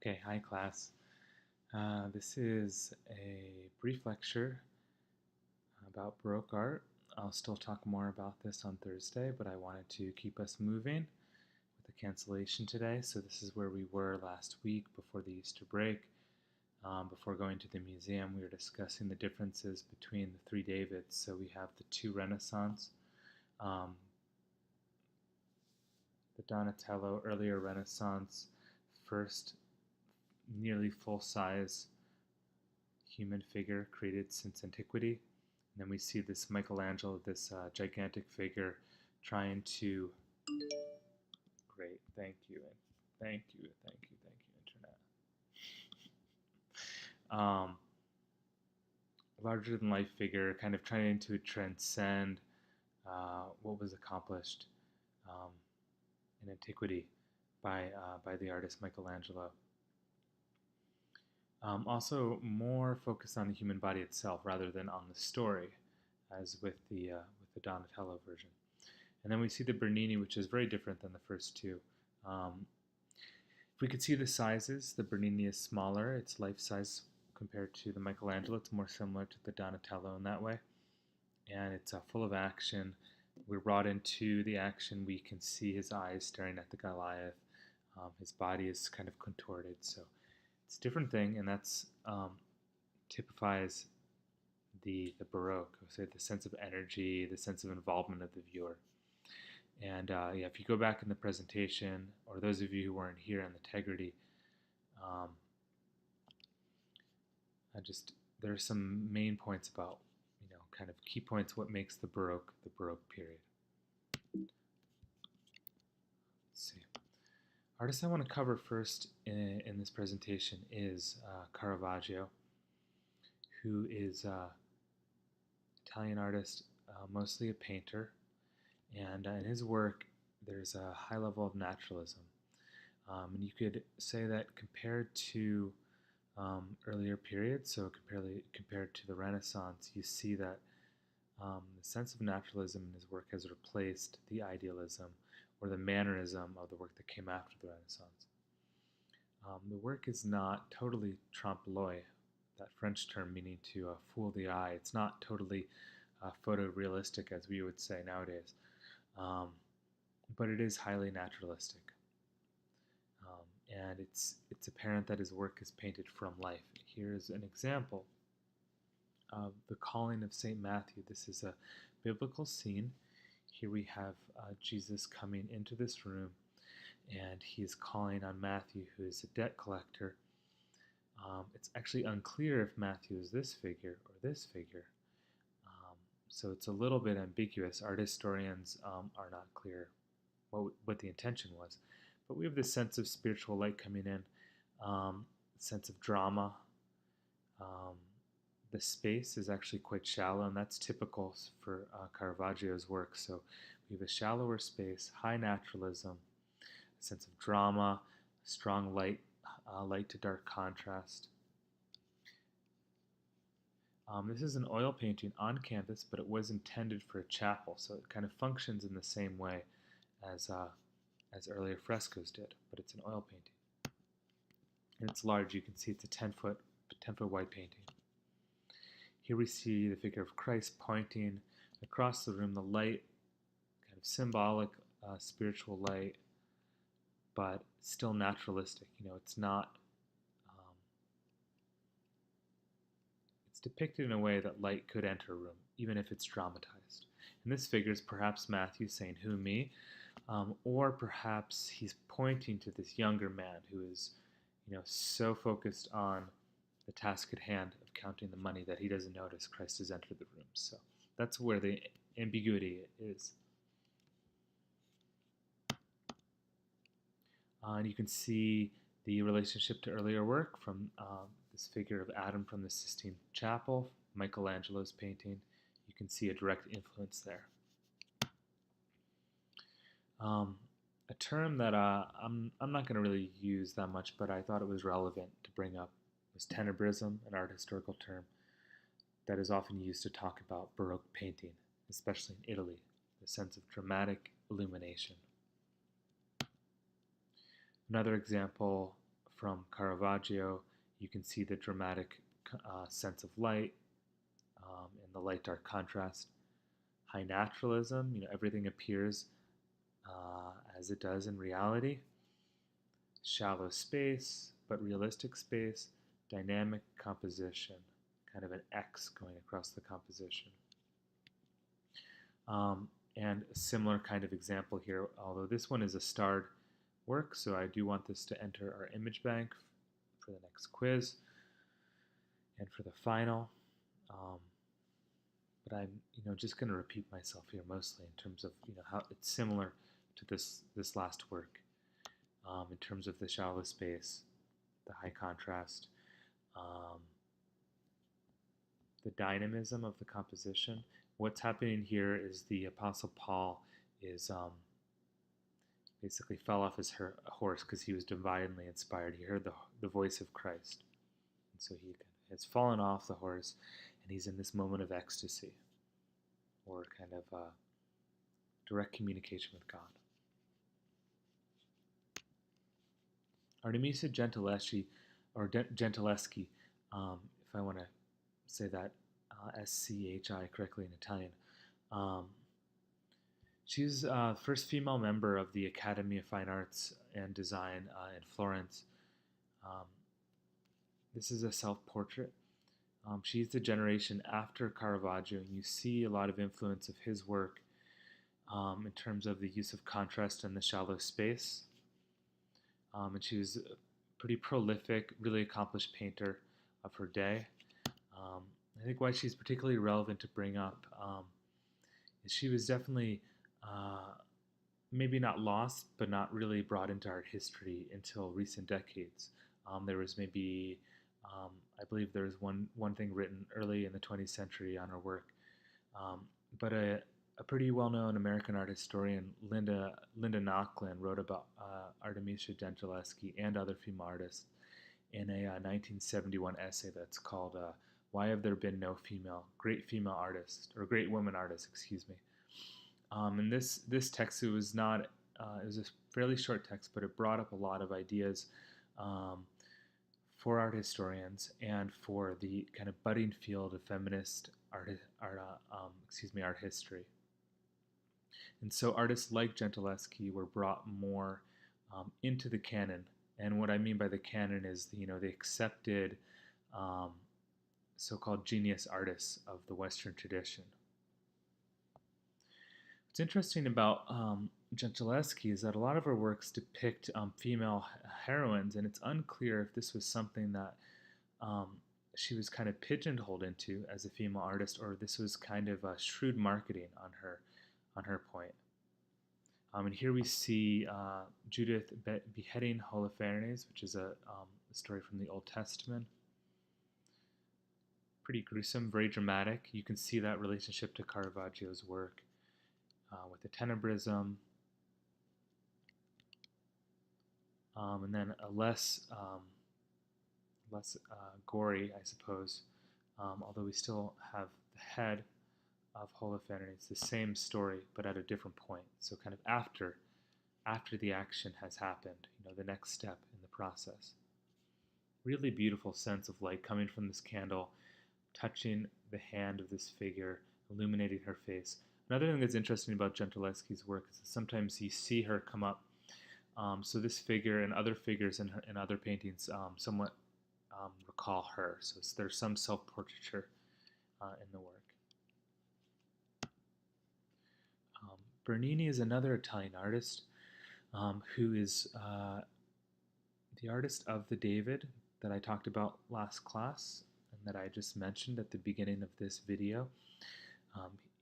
Okay, hi class. This is a brief lecture about Baroque art. I'll still talk more about this on Thursday, but I wanted to keep us moving with the cancellation today. So this is where we were last week before the Easter break. Before going to the museum, we were discussing the differences between the three Davids. So we have the two Renaissance, um, the Donatello earlier Renaissance, first nearly full-size human figure created since antiquity. And then we see this Michelangelo, this gigantic figure, trying to. Great, thank you, and thank you, Internet. Larger than life figure, kind of trying to transcend what was accomplished um, in antiquity by the artist Michelangelo. Also, more focused on the human body itself rather than on the story, as with the Donatello version. And then we see the Bernini, which is very different than the first two. If we could see the sizes, the Bernini is smaller. It's life size compared to the Michelangelo. It's more similar to the Donatello in that way. And it's full of action. We're brought into the action. We can see his eyes staring at the Goliath. His body is kind of contorted. So it's a different thing, and that's typifies the Baroque, say the sense of energy, the sense of involvement of the viewer. And yeah, if you go back in the presentation, or those of you who weren't here in the Integrity, there are some main points about, kind of key points what makes the Baroque period. Let's see. Artist I want to cover first in this presentation is Caravaggio, who is an Italian artist, mostly a painter, and in his work there's a high level of naturalism. And you could say that compared to earlier periods, so compared to the Renaissance, you see that the sense of naturalism in his work has replaced the idealism or the mannerism of the work that came after the Renaissance. The work is not totally trompe-l'oeil, that French term meaning to fool the eye. It's not totally photorealistic, as we would say nowadays, but it is highly naturalistic. And it's apparent that his work is painted from life. Here's an example of the calling of St. Matthew. This is a biblical scene. Here we have Jesus coming into this room, and he is calling on Matthew, who is a debt collector. It's actually unclear if Matthew is this figure or this figure. So it's a little bit ambiguous. Art historians are not clear what the intention was. But we have this sense of spiritual light coming in, sense of drama. The space is actually quite shallow, and that's typical for Caravaggio's work. So we have a shallower space, high naturalism, a sense of drama, strong light, light to dark contrast. This is an oil painting on canvas, but it was intended for a chapel, so it kind of functions in the same way as earlier frescoes did, but it's an oil painting. And it's large. You can see it's a 10-foot wide painting. Here we see the figure of Christ pointing across the room, the light, kind of symbolic spiritual light, but still naturalistic. It's not, it's depicted in a way that light could enter a room, even if it's dramatized. And this figure is perhaps Matthew saying, "Who, me?" Or perhaps he's pointing to this younger man who is, so focused on the task at hand of counting the money that he doesn't notice Christ has entered the room. So that's where the ambiguity is. And you can see the relationship to earlier work from this figure of Adam from the Sistine Chapel, Michelangelo's painting. You can see a direct influence there. A term that I'm not going to really use that much, but I thought it was relevant to bring up, was tenebrism, an art historical term that is often used to talk about Baroque painting, especially in Italy, the sense of dramatic illumination. Another example from Caravaggio, you can see the dramatic sense of light and the light-dark contrast. High naturalism, everything appears as it does in reality. Shallow space, but realistic space. Dynamic composition, kind of an X going across the composition. And a similar kind of example here, although this one is a starred work, so I do want this to enter our image bank for the next quiz and for the final. But I'm just going to repeat myself here mostly in terms of how it's similar to this last work in terms of the shallow space, the high contrast, the dynamism of the composition. What's happening here is the Apostle Paul is basically fell off his horse because he was divinely inspired. He heard the voice of Christ, and so he has fallen off the horse, and he's in this moment of ecstasy, or kind of direct communication with God. Artemisia Gentileschi, or Gentileschi, if I want to say that S-C-H-I correctly in Italian. She's the first female member of the Academy of Fine Arts and Design in Florence. This is a self-portrait. She's the generation after Caravaggio, and you see a lot of influence of his work in terms of the use of contrast and the shallow space. And she was a pretty prolific, really accomplished painter of her day. I think why she's particularly relevant to bring up is she was definitely maybe not lost, but not really brought into art history until recent decades. There was maybe, I believe there was one thing written early in the 20th century on her work, but a pretty well-known American art historian, Linda Nochlin, wrote about Artemisia Gentileschi and other female artists in a 1971 essay that's called "Why Have There Been No Great Female Artists, or Great Women Artists?" Excuse me. And this text, it was not, it was a fairly short text, but it brought up a lot of ideas for art historians and for the kind of budding field of feminist art history. And so artists like Gentileschi were brought more into the canon. And what I mean by the canon is the accepted so-called genius artists of the Western tradition. What's interesting about Gentileschi is that a lot of her works depict female heroines, and it's unclear if this was something that she was kind of pigeonholed into as a female artist, or this was kind of shrewd marketing on her point. And here we see Judith beheading Holofernes, which is a story from the Old Testament. Pretty gruesome, very dramatic. You can see that relationship to Caravaggio's work with the tenebrism. And then a less gory, I suppose, although we still have the head of Holofernes, the same story, but at a different point. So kind of after the action has happened, the next step in the process. Really beautiful sense of light coming from this candle, touching the hand of this figure, illuminating her face. Another thing that's interesting about Gentileschi's work is that sometimes you see her come up. So this figure and other figures in other paintings somewhat recall her. So there's some self-portraiture in the work. Bernini is another Italian artist who is the artist of the David that I talked about last class and that I just mentioned at the beginning of this video.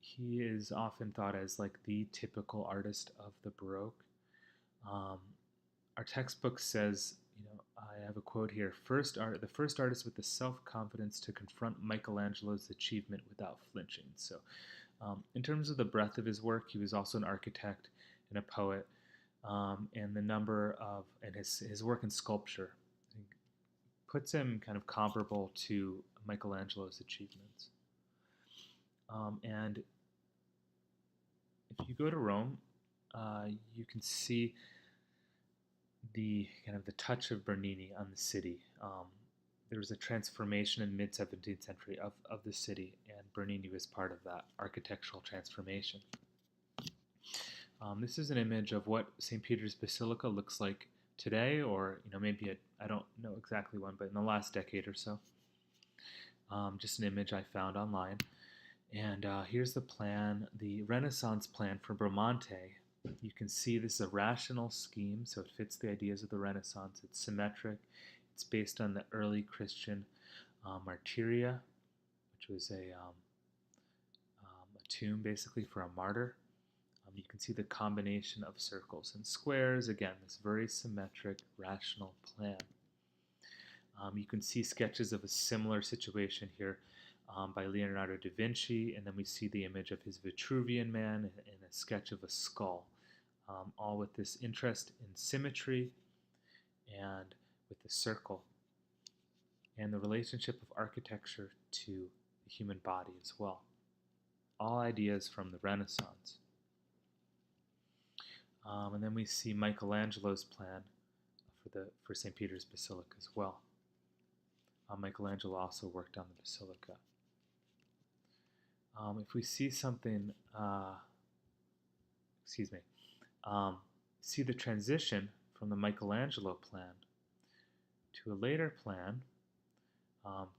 He is often thought as like the typical artist of the Baroque. Our textbook says, I have a quote here, the first artist with the self-confidence to confront Michelangelo's achievement without flinching. So in terms of the breadth of his work, he was also an architect and a poet, and the number of, and his work in sculpture puts him kind of comparable to Michelangelo's achievements. And if you go to Rome, you can see the kind of the touch of Bernini on the city. There was a transformation in the mid 17th century of the city, and Bernini was part of that architectural transformation. This is an image of what St. Peter's Basilica looks like today, or maybe I don't know exactly when, but in the last decade or so. Just an image I found online. And here's the plan, the Renaissance plan for Bramante. You can see this is a rational scheme, so it fits the ideas of the Renaissance. It's symmetric. It's based on the early Christian martyria, which was a tomb basically for a martyr. You can see the combination of circles and squares. Again, this very symmetric, rational plan. You can see sketches of a similar situation here by Leonardo da Vinci, and then we see the image of his Vitruvian Man and a sketch of a skull, all with this interest in symmetry and with the circle and the relationship of architecture to the human body as well. All ideas from the Renaissance. And then we see Michelangelo's plan for St. Peter's Basilica as well. Michelangelo also worked on the basilica. If we see something, see the transition from the Michelangelo plan to a later plan,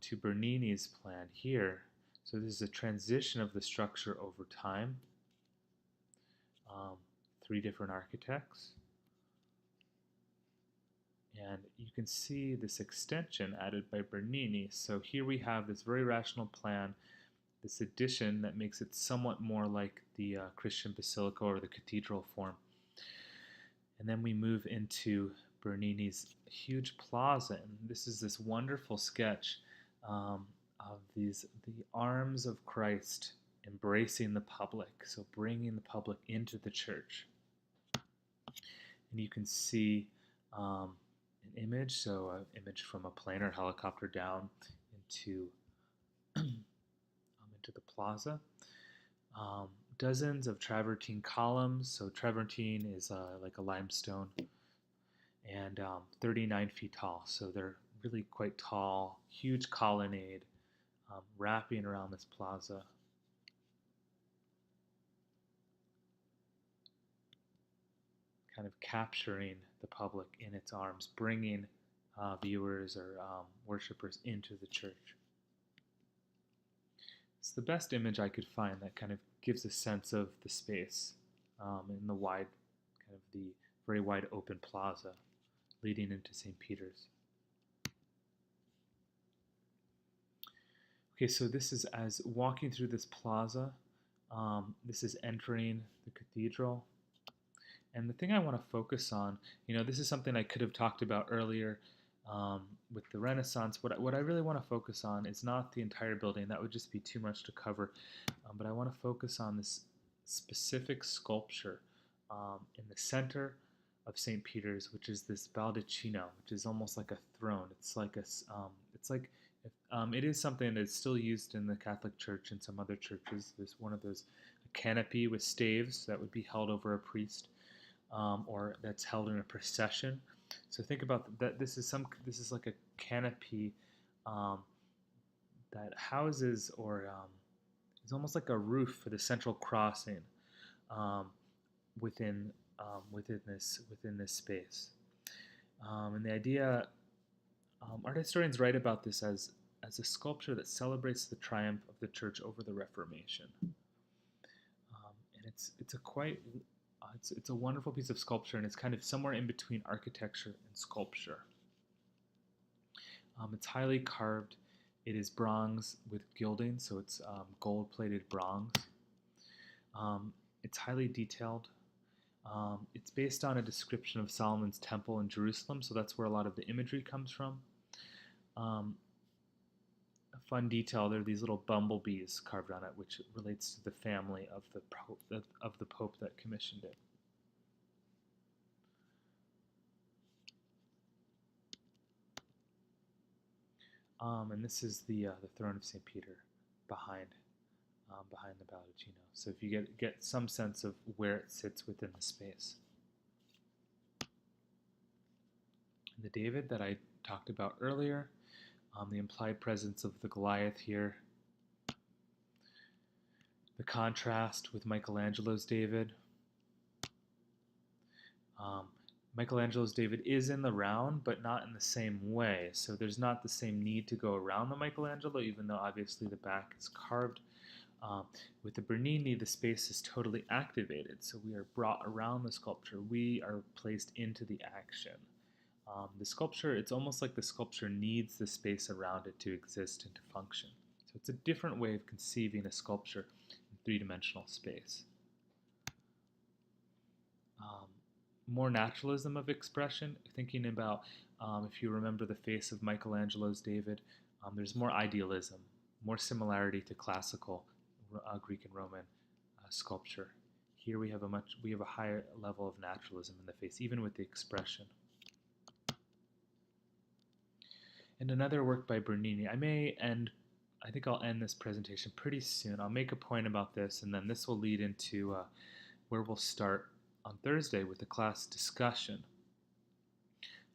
to Bernini's plan here. So this is a transition of the structure over time. 3 different architects. And you can see this extension added by Bernini. So here we have this very rational plan, this addition that makes it somewhat more like the Christian basilica or the cathedral form. And then we move into Bernini's huge plaza. And this is this wonderful sketch of the arms of Christ embracing the public, so bringing the public into the church. And you can see an image, so an image from a plane or helicopter down into the plaza. Dozens of travertine columns. So travertine is like a limestone, and 39 feet tall. So they're really quite tall, huge colonnade wrapping around this plaza. Kind of capturing the public in its arms, bringing viewers or worshippers into the church. It's the best image I could find that kind of gives a sense of the space in the wide, kind of the very wide open plaza leading into St. Peter's. Okay, so this is as walking through this plaza. This is entering the cathedral. And the thing I want to focus on, this is something I could have talked about earlier with the Renaissance. What I really want to focus on is not the entire building. That would just be too much to cover. But I want to focus on this specific sculpture in the center of St. Peter's, which is this baldacchino, which is almost like a throne. It is something that's still used in the Catholic Church and some other churches. There's one of those, a canopy with staves that would be held over a priest. Or that's held in a procession. So think about that. This is like a canopy that houses or is almost like a roof for the central crossing within this space. And the idea, art historians write about this as a sculpture that celebrates the triumph of the Church over the Reformation. And it's a wonderful piece of sculpture, and it's kind of somewhere in between architecture and sculpture. It's highly carved. It is bronze with gilding, so it's gold-plated bronze. It's highly detailed. It's based on a description of Solomon's temple in Jerusalem, so that's where a lot of the imagery comes from. A fun detail, there are these little bumblebees carved on it, which relates to the family of the Pope that commissioned it. And this is the throne of St. Peter behind the baldacchino. So if you get some sense of where it sits within the space. the David that I talked about earlier, the implied presence of the Goliath here, the contrast with Michelangelo's David. Um, Michelangelo's David is in the round, but not in the same way. So there's not the same need to go around the Michelangelo, even though obviously the back is carved. With the Bernini, the space is totally activated. So we are brought around the sculpture. We are placed into the action. The sculpture, it's almost like the sculpture needs the space around it to exist and to function. So it's a different way of conceiving a sculpture in three-dimensional space. More naturalism of expression, thinking about, if you remember the face of Michelangelo's David, there's more idealism, more similarity to classical Greek and Roman sculpture. Here we have a higher level of naturalism in the face, even with the expression. And another work by Bernini. I think I'll end this presentation pretty soon. I'll make a point about this, and then this will lead into where we'll start on Thursday with the class discussion.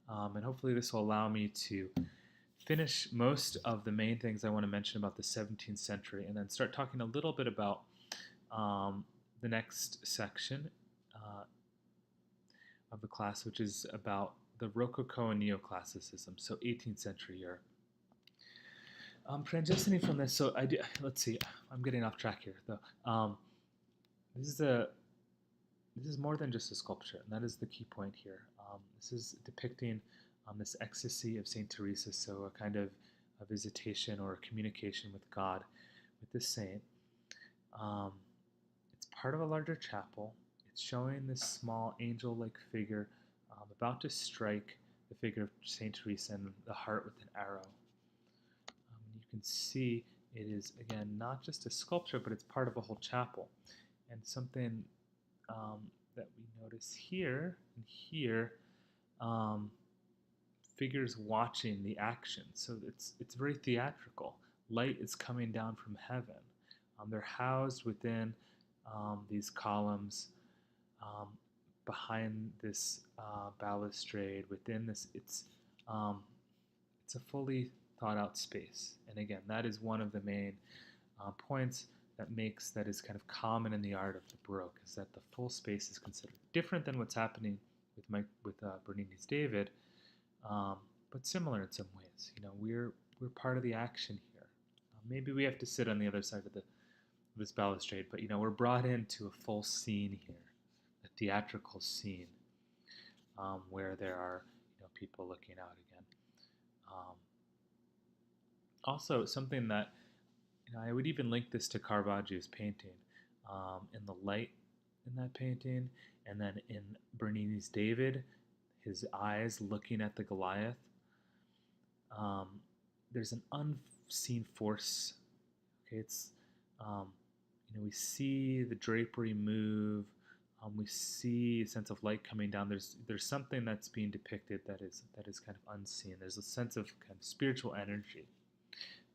And hopefully this will allow me to finish most of the main things I want to mention about the 17th century and then start talking a little bit about the next section of the class, which is about the Rococo and Neoclassicism, so 18th century Europe. Transitioning from this, so let's see, I'm getting off track here though. This is more than just a sculpture, and that is the key point here. This is depicting this ecstasy of Saint Teresa, so a kind of a visitation or a communication with God with this saint. It's part of a larger chapel. It's showing this small angel-like figure about to strike the figure of Saint Teresa in the heart with an arrow. You can see it is, again, not just a sculpture, but it's part of a whole chapel. And something that we notice here and here, figures watching the action. So it's very theatrical. Light is coming down from heaven. They're housed within these columns, behind this balustrade. Within this, it's a fully thought out space. And again, that is one of the main points that is kind of common in the art of the Baroque, is that the full space is considered different than what's happening with Bernini's David, but similar in some ways. You know, we're part of the action here. Maybe we have to sit on the other side of this balustrade, but you know, we're brought into a full scene here, a theatrical scene, where there are, you know, people looking out again. Also, something that, you know, I would even link this to Caravaggio's painting, in the light in that painting, and then in Bernini's David, his eyes looking at the Goliath. There's an unseen force. Okay, it's you know, we see the drapery move. We see a sense of light coming down. There's something that's being depicted that is kind of unseen. There's a sense of kind of spiritual energy,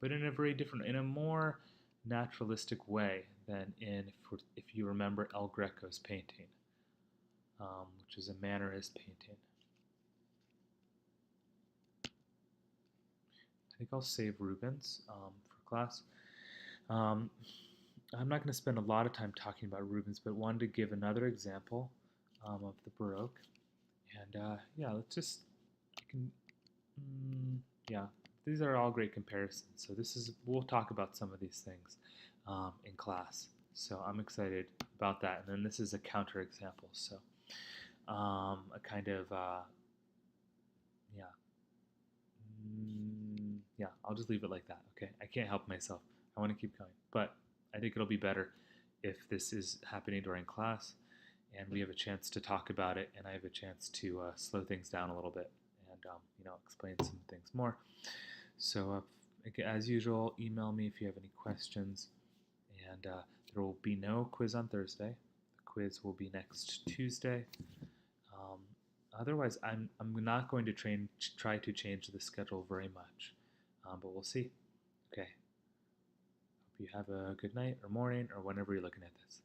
but in a more naturalistic way than if you remember El Greco's painting, which is a Mannerist painting. I think I'll save Rubens for class. I'm not going to spend a lot of time talking about Rubens, but wanted to give another example of the Baroque. And yeah, these are all great comparisons. So we'll talk about some of these things in class. So I'm excited about that. And then this is a counterexample. So a kind of, I'll just leave it like that. Okay, I can't help myself. I want to keep going. But I think it'll be better if this is happening during class and we have a chance to talk about it and I have a chance to slow things down a little bit and you know, explain some things more. So as usual, email me if you have any questions, and there will be no quiz on Thursday. The quiz will be next Tuesday. Otherwise, I'm not going to try to change the schedule very much, but we'll see. Okay. Hope you have a good night or morning or whenever you're looking at this.